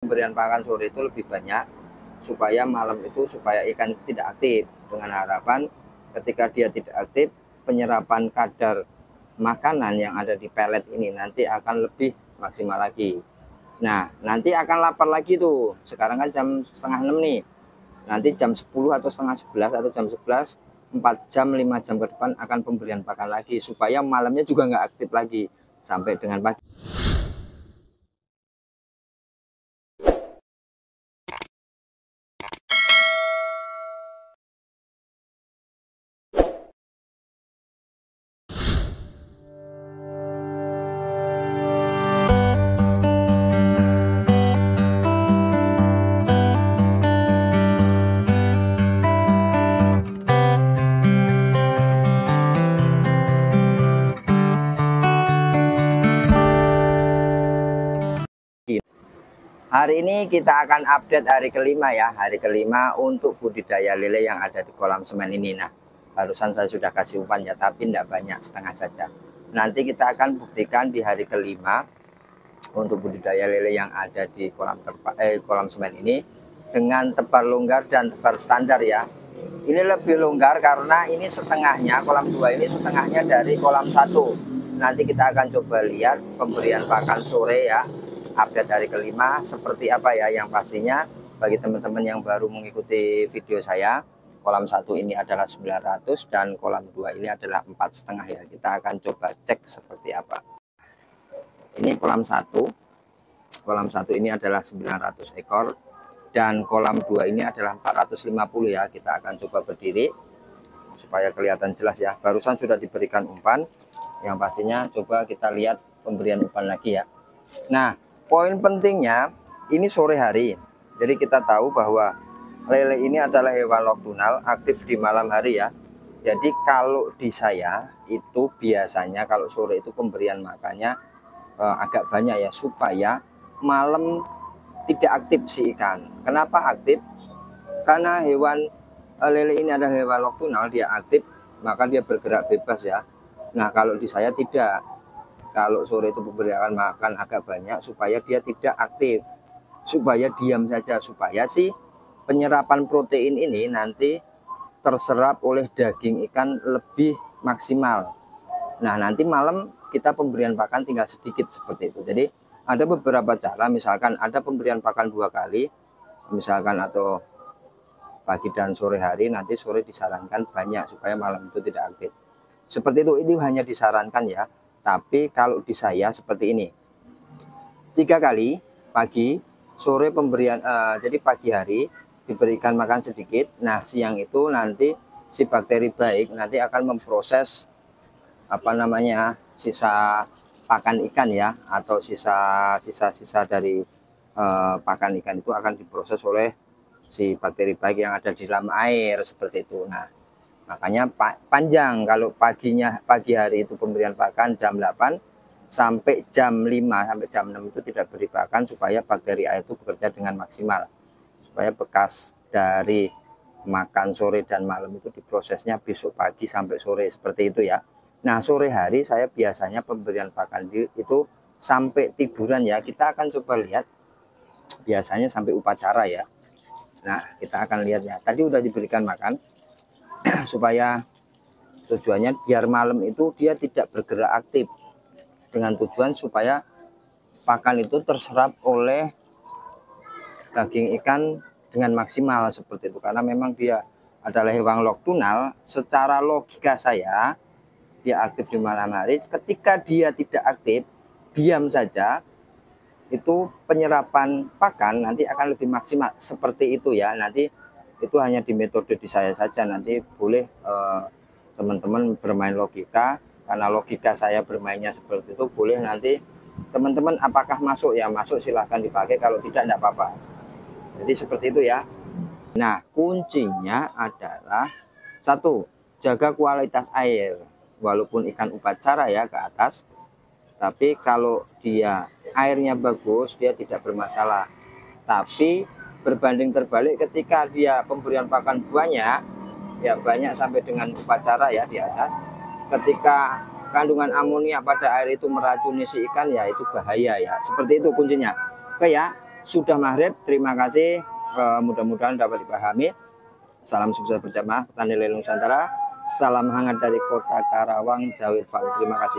Pemberian pakan sore itu lebih banyak supaya malam itu supaya ikan itu tidak aktif, dengan harapan ketika dia tidak aktif, penyerapan kadar makanan yang ada di pelet ini nanti akan lebih maksimal lagi. Nah, nanti akan lapar lagi tuh. Sekarang kan jam setengah 6 nih. Nanti jam 10 atau setengah 11 atau jam 11, 4 jam 5 jam ke depan akan pemberian pakan lagi supaya malamnya juga nggak aktif lagi sampai dengan pagi. Hari ini kita akan update hari kelima ya, hari kelima untuk budidaya lele yang ada di kolam semen ini. Nah, barusan saya sudah kasih umpan ya, tapi tidak banyak, setengah saja. Nanti kita akan buktikan di hari kelima untuk budidaya lele yang ada di kolam semen ini dengan tebar longgar dan tebar standar ya. Ini lebih longgar karena ini setengahnya, kolam 2 ini setengahnya dari kolam 1. Nanti kita akan coba lihat pemberian pakan sore ya. Update hari kelima seperti apa ya, yang pastinya bagi teman-teman yang baru mengikuti video saya, kolam 1 ini adalah 900 dan kolam 2 ini adalah 4,5 ya. Kita akan coba cek seperti apa. Ini kolam 1. Kolam 1 ini adalah 900 ekor dan kolam 2 ini adalah 450 ya. Kita akan coba berdiri supaya kelihatan jelas ya. Barusan sudah diberikan umpan, yang pastinya coba kita lihat pemberian umpan lagi ya. Nah, poin pentingnya ini sore hari. Jadi kita tahu bahwa lele ini adalah hewan nocturnal, aktif di malam hari ya. Jadi kalau di saya itu biasanya kalau sore itu pemberian makannya agak banyak ya, supaya malam tidak aktif si ikan. Kenapa aktif? Karena hewan lele ini adalah hewan nocturnal, dia aktif maka dia bergerak bebas ya. Nah, kalau di saya tidak. Kalau sore itu pemberian makan agak banyak supaya dia tidak aktif, supaya diam saja, supaya si penyerapan protein ini nanti terserap oleh daging ikan lebih maksimal. Nah, nanti malam kita pemberian pakan tinggal sedikit seperti itu. Jadi ada beberapa cara, misalkan ada pemberian pakan 2 kali misalkan, atau pagi dan sore hari. Nanti sore disarankan banyak supaya malam itu tidak aktif seperti itu. Ini hanya disarankan ya. Tapi kalau di saya seperti ini, 3 kali pagi, sore pemberian, jadi pagi hari diberikan makan sedikit. Nah, siang itu nanti si bakteri baik nanti akan memproses apa namanya, sisa pakan ikan ya, atau sisa dari pakan ikan itu akan diproses oleh si bakteri baik yang ada di dalam air seperti itu. Nah, makanya panjang kalau pagi hari itu pemberian pakan jam 8 sampai jam 5 sampai jam 6 itu tidak beri pakan supaya bakteri air itu bekerja dengan maksimal. Supaya bekas dari makan sore dan malam itu diprosesnya besok pagi sampai sore seperti itu ya. Nah, sore hari saya biasanya pemberian pakan itu sampai tiduran ya. Kita akan coba lihat biasanya sampai upacara ya. Nah, kita akan lihat ya. Tadi udah diberikan makan supaya tujuannya biar malam itu dia tidak bergerak aktif, dengan tujuan supaya pakan itu terserap oleh daging ikan dengan maksimal seperti itu. Karena memang dia adalah hewan nocturnal, secara logika saya dia aktif di malam hari. Ketika dia tidak aktif, diam saja, itu penyerapan pakan nanti akan lebih maksimal seperti itu ya. Nanti itu hanya di metode di saya saja, nanti boleh teman-teman bermain logika, karena logika saya bermainnya seperti itu. Boleh nanti teman-teman apakah masuk ya, masuk silahkan dipakai, kalau tidak apa-apa. Jadi seperti itu ya. Nah, kuncinya adalah 1, jaga kualitas air. Walaupun ikan upacara ya ke atas, tapi kalau dia airnya bagus dia tidak bermasalah. Tapi berbanding terbalik ketika dia pemberian pakan banyak ya, banyak sampai dengan upacara ya di atas, ketika kandungan amonia pada air itu meracuni si ikan ya, itu bahaya ya. Seperti itu kuncinya. Oke ya. sudah maghrib. Terima kasih, mudah-mudahan dapat dipahami. Salam sukses berjamaah petani lele Nusantara. Salam hangat dari Kota Karawang, Jawa Irfan. Terima kasih.